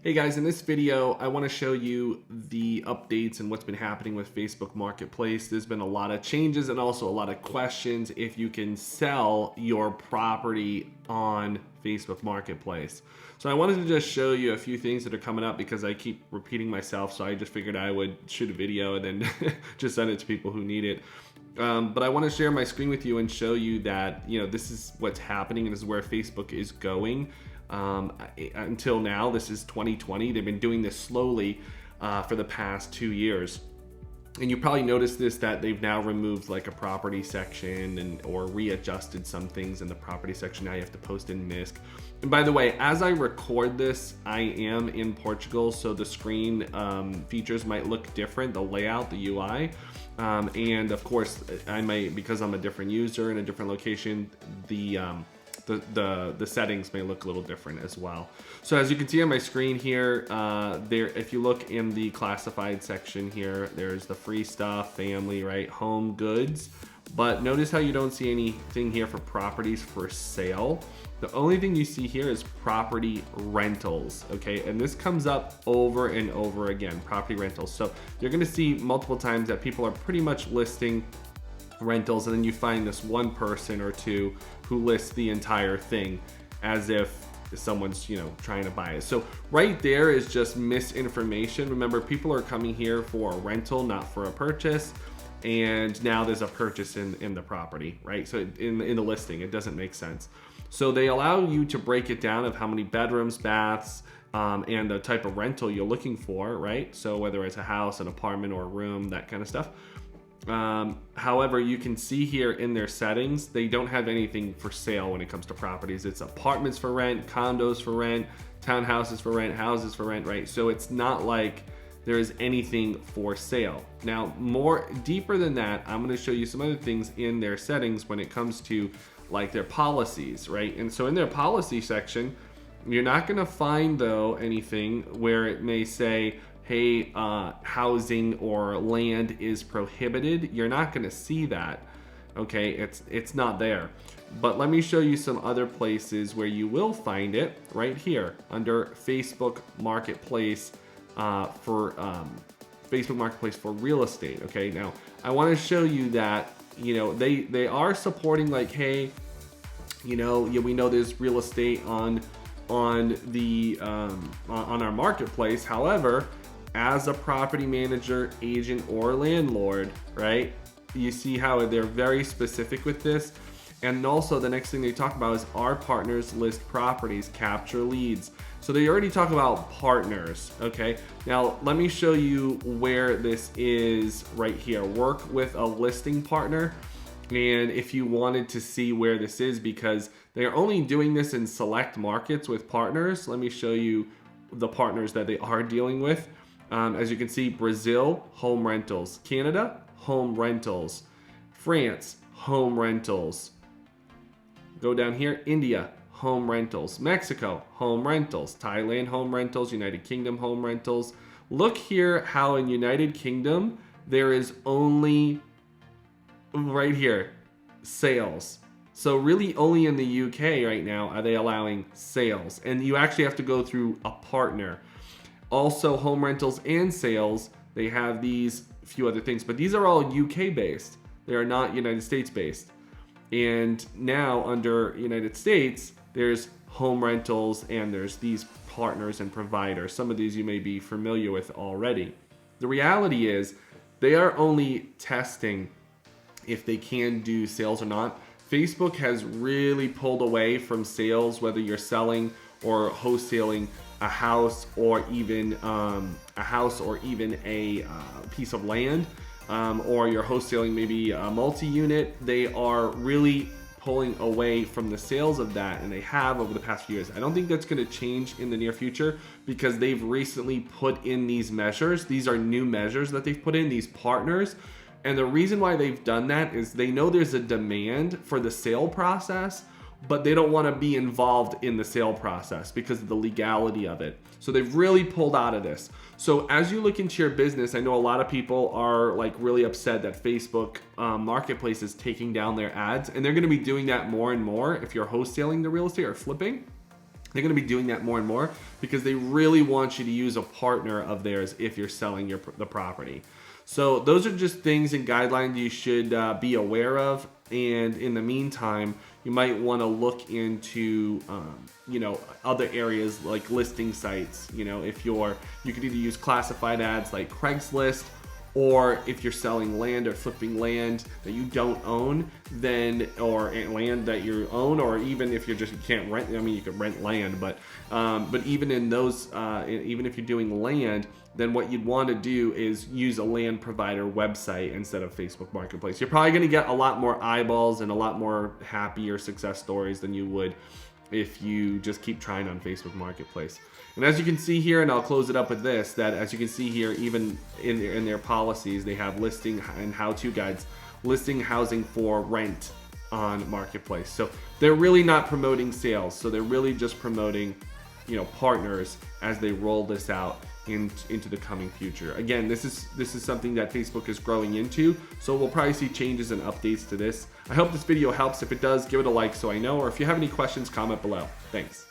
Hey guys, in this video, I want to show you the updates and what's been happening with Facebook Marketplace. There's been a lot of changes and also a lot of questions if you can sell your property on Facebook Marketplace. So I wanted to just show you a few things that are coming up because I keep repeating myself. So I just figured I would shoot a video and then just send it to people who need it. But I want to share my screen with you and show you that, this is what's happening and this is where Facebook is going. Until now, this is 2020. They've been doing this slowly for the past 2 years. And you probably noticed this, that they've now removed like a property section or readjusted some things in the property section. Now you have to post in MISC. And by the way, as I record this, I am in Portugal, so the screen features might look different, the layout, the UI. And of course, I might, because I'm a different user in a different location, the settings may look a little different as well. So as you can see on my screen here, if you look in the classified section here, there's the free stuff, family, right, home goods. But notice how you don't see anything here for properties for sale. The only thing you see here is property rentals, okay? And this comes up over and over again, property rentals. So you're gonna see multiple times that people are pretty much listing rentals, and then you find this one person or two who lists the entire thing as if someone's trying to buy it. So right there is just misinformation. Remember, people are coming here for a rental, not for a purchase, and now there's a purchase in the property, right? So in the listing, it doesn't make sense. So they allow you to break it down of how many bedrooms, baths, and the type of rental you're looking for, right? So whether it's a house, an apartment, or a room, that kind of stuff. However, you can see here in their settings, they don't have anything for sale when it comes to properties. It's apartments for rent, condos for rent, townhouses for rent, houses for rent, right? So it's not like there is anything for sale. Now, more deeper than that, I'm going to show you some other things in their settings when it comes to like their policies, right? And so in their policy section, you're not going to find though anything where it may say, hey, housing or land is prohibited. You're not gonna see that, okay? It's not there. But let me show you some other places where you will find it, right here under Facebook Marketplace for Facebook Marketplace for real estate, okay? Now, I wanna show you that, they are supporting like, hey, we know there's real estate on our marketplace. However, as a property manager, agent, or landlord, right? You see how they're very specific with this. And also the next thing they talk about is our partners list properties, capture leads. So they already talk about partners, okay? Now, let me show you where this is right here. Work with a listing partner. And if you wanted to see where this is, because they are only doing this in select markets with partners, let me show you the partners that they are dealing with. As you can see, Brazil, home rentals. Canada, home rentals. France, home rentals. Go down here, India, home rentals. Mexico, home rentals. Thailand, home rentals. United Kingdom, home rentals. Look here how in United Kingdom, there is only, right here, sales. So really only in the UK right now are they allowing sales. And you actually have to go through a partner. Also, home rentals and sales, they have these few other things, but these are all UK based. They are not United States based. And now under United States, there's home rentals and there's these partners and providers. Some of these you may be familiar with already. The reality is they are only testing if they can do sales or not. Facebook has really pulled away from sales, whether you're selling or wholesaling a house or even a piece of land, or you're wholesaling maybe a multi-unit. They are really pulling away from the sales of that, and they have over the past few years. I don't think that's going to change in the near future because they've recently put in these measures. These are new measures that they've put in, these partners. And the reason why they've done that is they know there's a demand for the sale process, but they don't want to be involved in the sale process because of the legality of it. So they've really pulled out of this. So as you look into your business, I know a lot of people are like really upset that Facebook Marketplace is taking down their ads, and they're going to be doing that more and more if you're wholesaling the real estate or flipping. They're going to be doing that more and more because they really want you to use a partner of theirs if you're selling the property. So those are just things and guidelines you should be aware of. And in the meantime, you might want to look into, other areas like listing sites. You could either use classified ads like Craigslist, or if you're selling land or flipping land that you don't own, or land that you own, or even if you can't rent. I mean, you could rent land, but even in those, even if you're doing land, then what you'd want to do is use a land provider website instead of Facebook Marketplace. You're probably going to get a lot more eyeballs and a lot more happier success stories than you would if you just keep trying on Facebook Marketplace. And as you can see here, and I'll close it up with this, that as you can see here, even in their policies, they have listing and how-to guides, listing housing for rent on Marketplace. So they're really not promoting sales. So they're really just promoting, partners as they roll this out into the coming future. Again, this is something that Facebook is growing into, so we'll probably see changes and updates to this. I hope this video helps. If it does, give it a like so I know, or if you have any questions, comment below. Thanks.